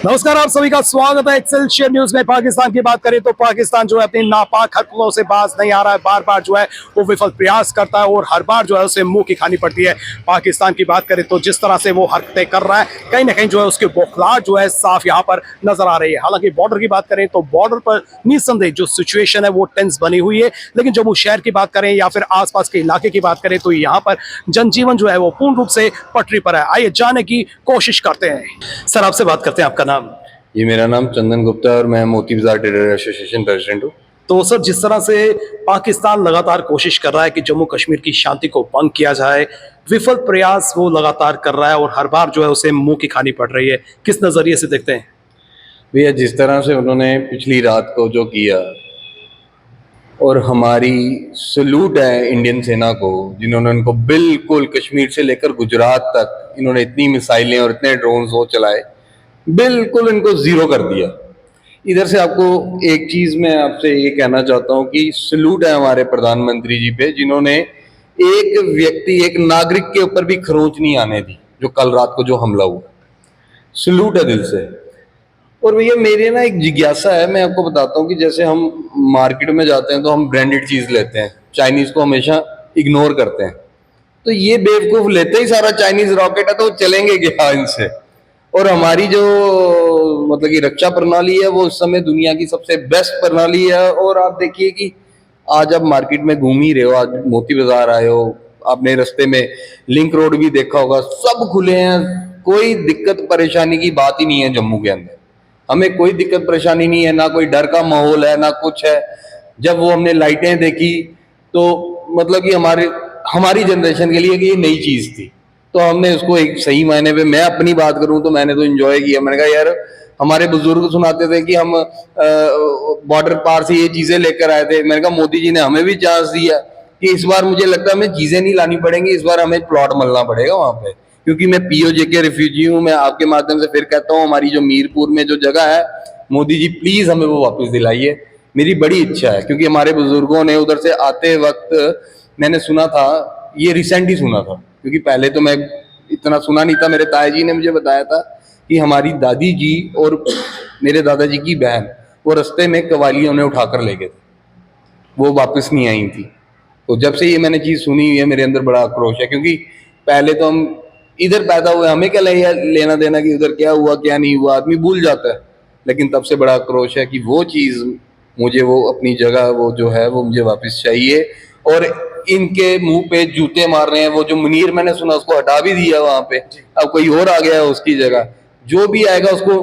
नमस्कार, आप सभी का स्वागत है एक्सेलशियर न्यूज में। पाकिस्तान की बात करें तो पाकिस्तान जो है अपनी नापाक हरकतों से बाज नहीं आ रहा है। बार बार जो है वो विफल प्रयास करता है और हर बार जो है उसे मुंह की खानी पड़ती है। पाकिस्तान की बात करें तो जिस तरह से वो हरकतें कर रहा है, कहीं ना कहीं जो है उसकी बौखलाहट जो है साफ यहाँ पर नजर आ रही है। हालांकि बॉर्डर की बात करें तो बॉर्डर पर निस्संदेह जो सिचुएशन है वो टेंस बनी हुई है, लेकिन जम्मू शहर की बात करें या फिर आसपास के इलाके की बात करें तो यहाँ पर जनजीवन जो है वो पूर्ण रूप से पटरी पर है। आइए जानने की कोशिश करते हैं। सर, आपसे बात करते हैं, आपका नाम? जी, मेरा नाम चंदन गुप्ता है और मैं मोती बाजार ट्रेडर एसोसिएशन प्रेसिडेंट हूँ। तो सर, जिस तरह से पाकिस्तान लगातार कोशिश कर रहा है कि जम्मू कश्मीर की शांति को भंग किया जाए, विफल प्रयास वो लगातार कर रहा है और हर बार जो है उसे मुंह की खानी पड़ रही है, किस नजरिए से देखते हैं? भैया, जिस तरह से उन्होंने पिछली रात को जो किया, और हमारी सल्यूट है इंडियन सेना को, जिन्होंने उनको बिल्कुल कश्मीर से लेकर गुजरात तक इन्होंने इतनी मिसाइलें और इतने ड्रोन वो चलाए, बिल्कुल इनको जीरो कर दिया। इधर से आपको एक चीज मैं आपसे ये कहना चाहता हूँ कि सल्यूट है हमारे प्रधानमंत्री जी पे, जिन्होंने एक व्यक्ति, एक नागरिक के ऊपर भी खरोंच नहीं आने दी। जो कल रात को जो हमला हुआ, सल्यूट है दिल से। और भैया, मेरे ना एक जिज्ञासा है, मैं आपको बताता हूँ कि जैसे हम मार्केट में जाते हैं तो हम ब्रांडेड चीज लेते हैं, चाइनीज को हमेशा इग्नोर करते हैं। तो ये बेवकूफ लेते ही सारा चाइनीज रॉकेट है, तो चलेंगे क्या इनसे? और हमारी जो मतलब कि रक्षा प्रणाली है वो उस समय दुनिया की सबसे बेस्ट प्रणाली है। और आप देखिए कि आज आप मार्केट में घूम ही रहे हो, आज मोती बाजार आए हो, आपने रास्ते में लिंक रोड भी देखा होगा, सब खुले हैं। कोई दिक्कत परेशानी की बात ही नहीं है जम्मू के अंदर। हमें कोई दिक्कत परेशानी नहीं है, ना कोई डर का माहौल है, ना कुछ है। जब वो हमने लाइटें देखी तो मतलब कि हमारी जनरेशन के लिए कि ये नई चीज थी, तो हमने उसको एक सही मायने पे, मैं अपनी बात करूं तो मैंने तो एंजॉय किया। मैंने कहा यार, हमारे बुजुर्ग सुनाते थे कि हम बॉर्डर पार से ये चीजें लेकर आए थे। मैंने कहा मोदी जी ने हमें भी चांस दिया कि इस बार मुझे लगता है हमें चीजें नहीं लानी पड़ेंगी, इस बार हमें प्लॉट मिलना पड़ेगा वहां पे। क्योंकि मैं पीओजे के रिफ्यूजी हूँ। मैं आपके माध्यम से फिर कहता हूँ, हमारी जो मीरपुर में जो जगह है, मोदी जी प्लीज हमें वो वापस दिलाइए। मेरी बड़ी इच्छा है, क्योंकि हमारे बुजुर्गों ने उधर से आते वक्त, मैंने सुना था, ये रिसेंट ही सुना था, क्योंकि पहले तो मैं इतना सुना नहीं था। मेरे ताया जी ने मुझे बताया था कि हमारी दादी जी और मेरे दादाजी की बहन वो रास्ते में कवाली उन्हें उठाकर ले गए थे, वो वापस नहीं आई थी। तो जब से ये मैंने चीज सुनी हुई है, मेरे अंदर बड़ा आक्रोश है। क्योंकि पहले तो हम इधर पैदा हुए, हमें क्या लेना देना कि उधर क्या हुआ क्या नहीं हुआ, आदमी भूल जाता है। लेकिन तब से बड़ा आक्रोश है कि वो चीज मुझे, वो अपनी जगह वो जो है वो मुझे वापस चाहिए। और इनके मुंह पे जूते मार रहे हैं। वो जो मुनीर मैंने सुना, उसको हटा भी दिया वहां पे, अब कोई और आ गया है उसकी जगह। जो भी आएगा उसको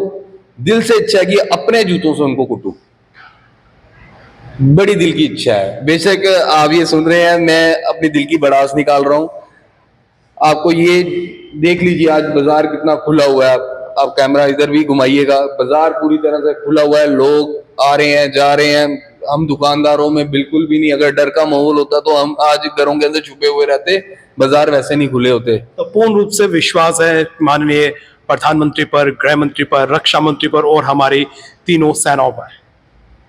दिल से इच्छा है कि अपने जूतों से उनको कुटूं, बड़ी दिल की इच्छा है। बेशक आप ये सुन रहे हैं, मैं अपनी दिल की भड़ास निकाल रहा हूँ। आपको ये देख लीजिए, आज बाजार कितना खुला हुआ है। आप कैमरा इधर भी घुमाइएगा, बाजार पूरी तरह से खुला हुआ है, लोग आ रहे हैं जा रहे हैं। हम दुकानदारों में बिल्कुल भी नहीं, अगर डर का माहौल होता तो हम आज घरों के अंदर छुपे हुए रहते, बाजार वैसे नहीं खुले होते। तो पूर्ण रूप से विश्वास है माननीय प्रधानमंत्री पर, गृह मंत्री पर, रक्षा मंत्री पर और हमारी तीनों सेनाओं पर।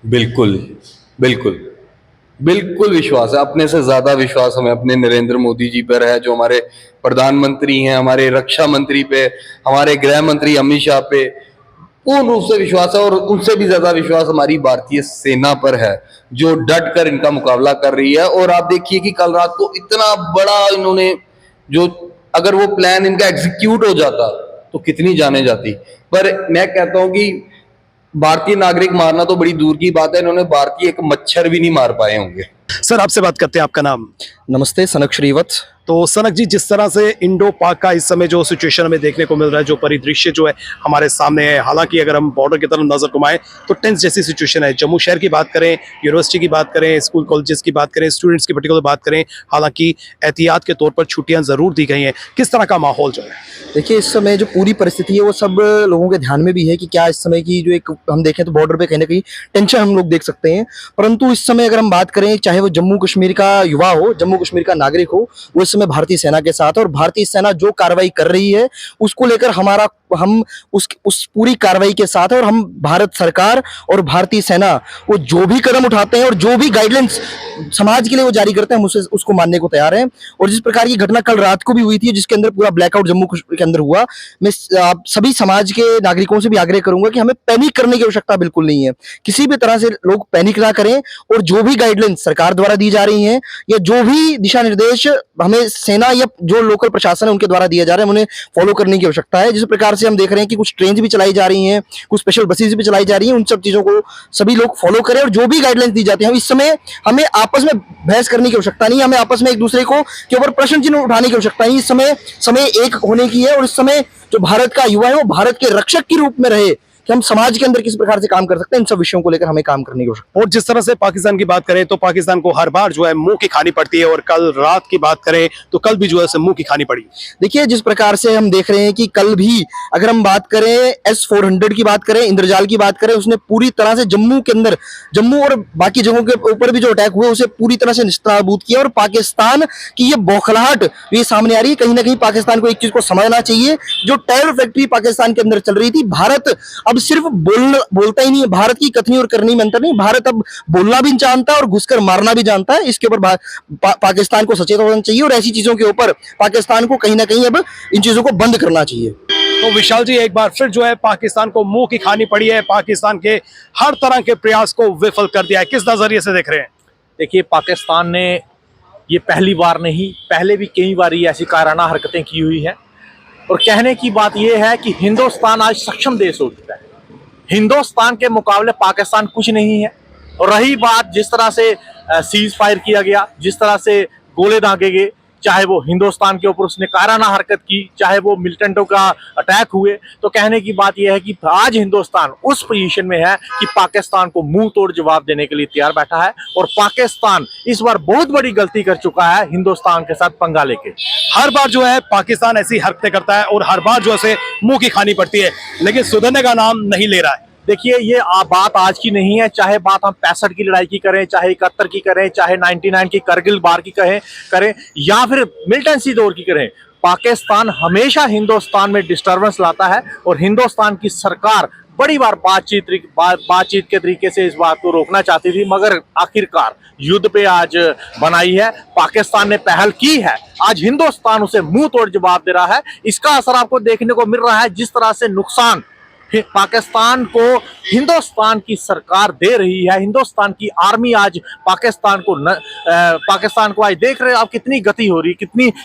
बिल्कुल बिल्कुल बिल्कुल विश्वास है। अपने से ज्यादा विश्वास हमें अपने नरेंद्र मोदी जी पर है, जो हमारे प्रधानमंत्री हैं, हमारे रक्षा मंत्री पे, हमारे गृह मंत्री अमित शाह पे पूर्ण रूप से विश्वास है। और उनसे भी ज्यादा विश्वास हमारी भारतीय सेना पर है, जो डट कर इनका मुकाबला कर रही है। और आप देखिए कि कल रात को इतना बड़ा इन्होंने जो, अगर वो प्लान इनका एग्जीक्यूट हो जाता तो कितनी जाने जाती। पर मैं कहता हूं कि भारतीय नागरिक मारना तो बड़ी दूर की बात है, इन्होंने भारतीय एक मच्छर भी नहीं मार पाए होंगे। सर, आपसे बात करते हैं, आपका नाम? नमस्ते, सनक श्रीवत्स। तो सनक जी, जिस तरह से इंडो पाक का इस समय जो सिचुएशन हमें देखने को मिल रहा है, जो परिदृश्य जो है हमारे सामने है, हालांकि अगर हम बॉर्डर की तरफ नजर घुमाएं तो टेंस जैसी सिचुएशन है। जम्मू शहर की बात करें, यूनिवर्सिटी की बात करें, स्कूल कॉलेजेस की बात करें, स्टूडेंट्स की पर्टिकुलर बात करें, हालांकि एहतियात के तौर पर छुट्टियां जरूर दी गई हैं। किस तरह का माहौल जो है? देखिए, इस समय जो पूरी परिस्थिति है वो सब लोगों के ध्यान में भी है कि क्या इस समय की जो एक हम देखें तो बॉर्डर पे कहीं ना कहीं टेंशन हम लोग देख सकते हैं। परंतु इस समय अगर हम बात करें, चाहे वो जम्मू कश्मीर का युवा हो, जम्मू कश्मीर का नागरिक हो, वो इस समय भारतीय सेना के साथ, और भारतीय सेना जो कार्रवाई कर रही है उसको लेकर हमारा हम उस पूरी कार्रवाई के साथ है और हम भारत सरकार और भारतीय सेना वो जो भी कदम उठाते हैं और जो भी गाइडलाइंस समाज के लिए वो जारी करते हैं हम उसको मानने को तैयार हैं। और जिस प्रकार की घटना कल रात को भी हुई थी जिसके अंदर पूरा ब्लैकआउट जम्मू कश्मीर के अंदर हुआ, मैं आप सभी समाज के नागरिकों से भी आग्रह करूंगा कि हमें पैनिक करने की आवश्यकता बिल्कुल नहीं है। किसी भी तरह से लोग पैनिक ना करें और जो भी गाइडलाइंस सरकार द्वारा दी जा रही हैं या जो भी दिशा निर्देश हमें सेना या जो लोकल प्रशासन है उनके द्वारा दिए जा रहे हैं उन्हें फॉलो करने की आवश्यकता है। जिस प्रकार से हम देख रहे हैं कि कुछ ट्रेन भी चलाई जा रही हैं, कुछ स्पेशल बसेज भी चलाई जा रही हैं, उन सब चीजों को सभी लोग फॉलो करें और जो भी गाइडलाइंस दी जाती है इस समय हमें आपस में बहस करने की आवश्यकता नहीं है, हमें आपस में एक दूसरे को के ऊपर प्रश्न चिन्ह उठाने की आवश्यकता नहीं। इस समय एक होने की है और इस समय जो भारत का युवा है वो भारत के रक्षक के रूप में रहे कि हम समाज के अंदर किस प्रकार से काम कर सकते हैं, इन सब विषयों को लेकर हमें काम करने की आवश्यकता है। और जिस तरह से पाकिस्तान की बात करें तो पाकिस्तान को हर बार जो है मुंह की खानी पड़ती है, और कल रात की बात करें तो कल भी जो है मुंह की खानी पड़ी। देखिए जिस प्रकार से हम देख रहे हैं कि कल भी अगर हम बात करें S-400 की बात करें, इंद्रजाल की बात करें, उसने पूरी तरह से जम्मू के अंदर, जम्मू और बाकी जगहों के ऊपर भी जो अटैक हुए उसे पूरी तरह से निस्तानाबूद किया। और पाकिस्तान की ये बौखलाहट ये सामने आ रही है। कहीं ना कहीं पाकिस्तान को एक चीज को समझना चाहिए, जो टेरर फैक्ट्री पाकिस्तान के अंदर चल रही थी, भारत अब सिर्फ बोलता ही नहीं है, भारत की कथनी और करनी में अंतर नहीं, भारत अब बोलना भी जानता है और घुसकर मारना भी जानता है। इसके ऊपर पाकिस्तान को सचेत होना चाहिए और ऐसी चीजों के ऊपर पाकिस्तान को कहीं ना कहीं अब इन चीजों को बंद करना चाहिए। तो विशाल जी एक बार फिर जो है पाकिस्तान को मुंह की खानी पड़ी है, पाकिस्तान के हर तरह के प्रयास को विफल कर दिया है, किस नजरिए से देख रहे हैं? देखिए पाकिस्तान ने ये पहली बार नहीं, पहले भी कई बार ऐसी कायराना हरकतें की हुई हैं। और कहने की बात यह है कि हिंदुस्तान आज सक्षम देश हो चुका है, हिंदुस्तान के मुकाबले पाकिस्तान कुछ नहीं है। और रही बात जिस तरह से सीज फायर किया गया, जिस तरह से गोले दागे गए, चाहे वो हिंदुस्तान के ऊपर उसने कायराना हरकत की, चाहे वो मिलिटेंटों का अटैक हुए, तो कहने की बात यह है कि आज हिंदुस्तान उस पोजीशन में है कि पाकिस्तान को मुंह तोड़ जवाब देने के लिए तैयार बैठा है। और पाकिस्तान इस बार बहुत बड़ी गलती कर चुका है हिंदुस्तान के साथ पंगा लेके। हर बार जो है पाकिस्तान ऐसी हरकतें करता है और हर बार जो है मुंह की खानी पड़ती है, लेकिन सुधरने का नाम नहीं ले रहा है। देखिए ये बात आज की नहीं है, चाहे बात हम 65 की लड़ाई की करें, चाहे 71 की करें, चाहे 99 की करगिल बार की करें या फिर मिलिटेंसी दौर की करें, पाकिस्तान हमेशा हिंदुस्तान में डिस्टर्बेंस लाता है। और हिंदुस्तान की सरकार बड़ी बार बातचीत के तरीके से इस बात को रोकना चाहती थी, मगर आखिरकार युद्ध पे आज बनाई है, पाकिस्तान ने पहल की है, आज हिंदुस्तान उसे मुंह तोड़ जवाब दे रहा है। इसका असर आपको देखने को मिल रहा है, जिस तरह से नुकसान पाकिस्तान को हिंदुस्तान की सरकार दे रही है। हिंदुस्तान की आर्मी आज पाकिस्तान को आज देख रहे हैं आप कितनी गति हो रही है,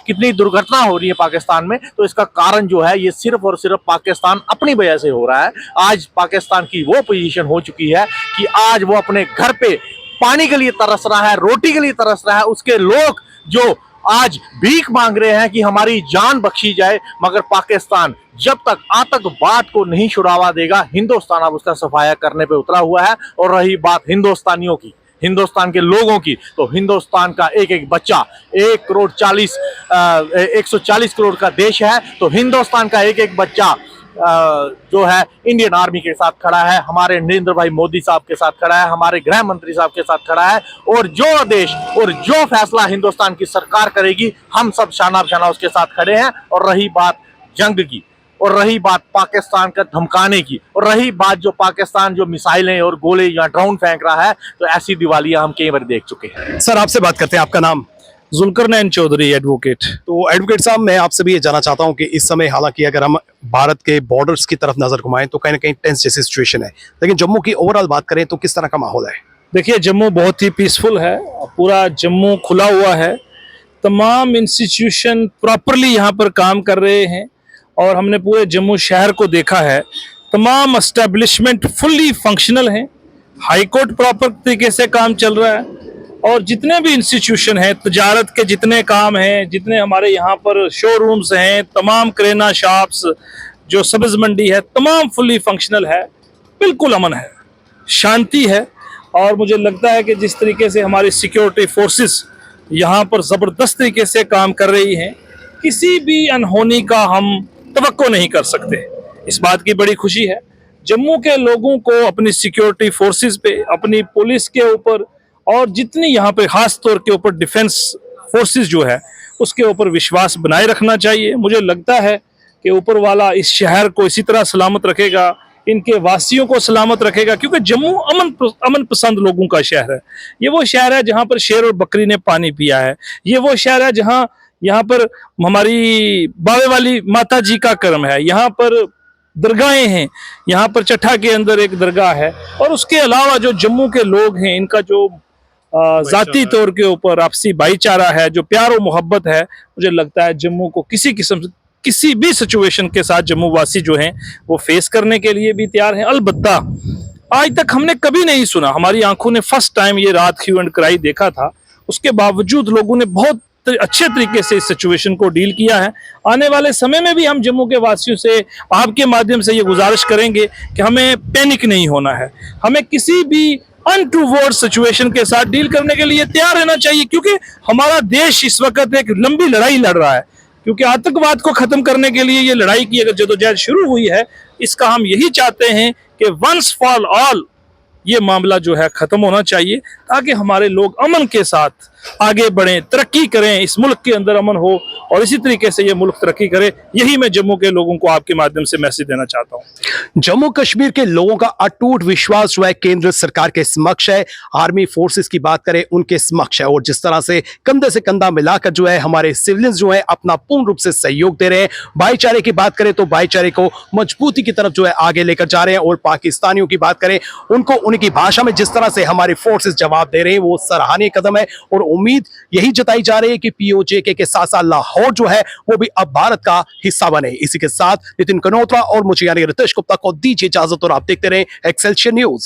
कितनी दुर्घटना हो रही है पाकिस्तान में। तो इसका कारण जो है ये सिर्फ और सिर्फ पाकिस्तान अपनी वजह से हो रहा है। आज पाकिस्तान की वो पोजीशन हो चुकी है कि आज वो अपने घर पे पानी के लिए तरस रहा है, रोटी के लिए तरस रहा है। उसके लोग जो आज भीख मांग रहे हैं कि हमारी जान बख्शी जाए, मगर पाकिस्तान जब तक आतंकवाद को नहीं छुड़ावा देगा, हिंदुस्तान अब उसका सफाया करने पे उतरा हुआ है। और रही बात हिंदुस्तानियों की, हिंदुस्तान के लोगों की, तो हिंदुस्तान का एक एक बच्चा 140 करोड़ का देश है, तो हिंदुस्तान का एक एक बच्चा जो है इंडियन आर्मी के साथ खड़ा है, हमारे नरेंद्र भाई मोदी साहब के साथ खड़ा है, हमारे गृह मंत्री साहब के साथ खड़ा है। और जो आदेश और जो फैसला हिंदुस्तान की सरकार करेगी, हम सब शाना बशाना उसके साथ खड़े हैं। और रही बात जंग की, और रही बात पाकिस्तान का धमकाने की, और रही बात जो पाकिस्तान जो मिसाइलें और गोले या ड्रोन फेंक रहा है, तो ऐसी दिवालियां हम कई बार देख चुके हैं। सर आपसे बात करते हैं, आपका नाम? जुल्करनैन चौधरी एडवोकेट। तो एडवोकेट साहब मैं आपसे भी ये जानना चाहता हूँ कि इस समय हालांकि अगर हम भारत के बॉर्डर्स की तरफ नजर घुमाएं तो कहीं ना कहीं टेंस जैसी सिचुएशन है, लेकिन जम्मू की ओवरऑल बात करें तो किस तरह का माहौल है? देखिए जम्मू बहुत ही पीसफुल है, पूरा जम्मू खुला हुआ है, तमाम इंस्टीट्यूशन प्रॉपरली यहाँ पर काम कर रहे हैं। और हमने पूरे जम्मू शहर को देखा है, तमाम एस्टेब्लिशमेंट फुल्ली फंक्शनल हैं, हाई कोर्ट प्रॉपर तरीके से काम चल रहा है, और जितने भी इंस्टीट्यूशन हैं, तजारत के जितने काम हैं, जितने हमारे यहाँ पर शोरूम्स हैं, तमाम करेना शॉप्स, जो सब्ज मंडी है, तमाम फुल्ली फंक्शनल है, बिल्कुल अमन है, शांति है। और मुझे लगता है कि जिस तरीके से हमारी सिक्योरिटी फोर्सेस यहाँ पर ज़बरदस्त तरीके से काम कर रही हैं, किसी भी अनहोनी का हम तवक्को नहीं कर सकते। इस बात की बड़ी खुशी है जम्मू के लोगों को अपनी सिक्योरिटी फोर्सेस पे, अपनी पुलिस के ऊपर, और जितनी यहाँ पे खास तौर के ऊपर डिफेंस फोर्सेस जो है उसके ऊपर विश्वास बनाए रखना चाहिए। मुझे लगता है कि ऊपर वाला इस शहर को इसी तरह सलामत रखेगा, इनके वासियों को सलामत रखेगा, क्योंकि जम्मू अमन पसंद लोगों का शहर है। ये वो शहर है जहां पर शेर और बकरी ने पानी पिया है। ये वो शहर है जहां यहाँ पर हमारी बावे वाली माता जी का कर्म है। यहाँ पर दरगाहें हैं, यहाँ पर चट्ठा के अंदर एक दरगाह है, और उसके अलावा जो जम्मू के लोग हैं इनका जो जाती तौर के ऊपर आपसी भाईचारा है, जो प्यार और मोहब्बत है, मुझे लगता है जम्मू को किसी किस्म किसी भी सिचुएशन के साथ जम्मू वासी जो हैं वो फेस करने के लिए भी तैयार हैं। अलबत्ता आज तक हमने कभी नहीं सुना, हमारी आंखों ने फर्स्ट टाइम ये रात ह्यू एंड क्राई देखा था, उसके बावजूद लोगों ने बहुत अच्छे तरीके से इस सिचुएशन को डील किया है। आने वाले समय में भी हम जम्मू के वासियों से आपके माध्यम से ये गुजारिश करेंगे कि हमें पैनिक नहीं होना है, हमें किसी भी अनटूवर्ड सिचुएशन के साथ डील करने के लिए तैयार रहना चाहिए, क्योंकि हमारा देश इस वक्त एक लंबी लड़ाई लड़ रहा है। क्योंकि आतंकवाद को खत्म करने के लिए ये लड़ाई की अगर जदोजहद शुरू हुई है, इसका हम यही चाहते हैं कि वंस फॉर ऑल ये मामला जो है खत्म होना चाहिए, ताकि हमारे लोग अमन के साथ आगे बढ़ें, तरक्की करें, इस मुल्क के अंदर अमन हो और इसी तरीके से ये मुल्क तरक्की करे। यही मैं जम्मू के लोगों को आपके माध्यम से मैसेज देना चाहता हूं। जम्मू कश्मीर के लोगों का अटूट विश्वास जो है केंद्र सरकार के समक्ष है, आर्मी फोर्सेस की बात करें उनके समक्ष है, और जिस तरह से कंधा मिलाकर जो है हमारे सिविलियंस जो है अपना पूर्ण रूप से सहयोग दे रहे हैं। भाईचारे की बात करें तो भाईचारे को मजबूती की तरफ जो है आगे लेकर जा रहे हैं, और पाकिस्तानियों की बात करें उनको उनकी भाषा में जिस तरह से हमारे फोर्सेस जवाब दे रहे हैं वो सराहनीय कदम है। और उम्मीद यही जताई जा रही है कि पीओजेके के साथ साथ लाहौर जो है वो भी अब भारत का हिस्सा बने। इसी के साथ नितिन कनोत्रा और मुझे यानी रितेश गुप्ता को दीजिए इजाजत, और आप देखते रहे एक्सेलशियर न्यूज।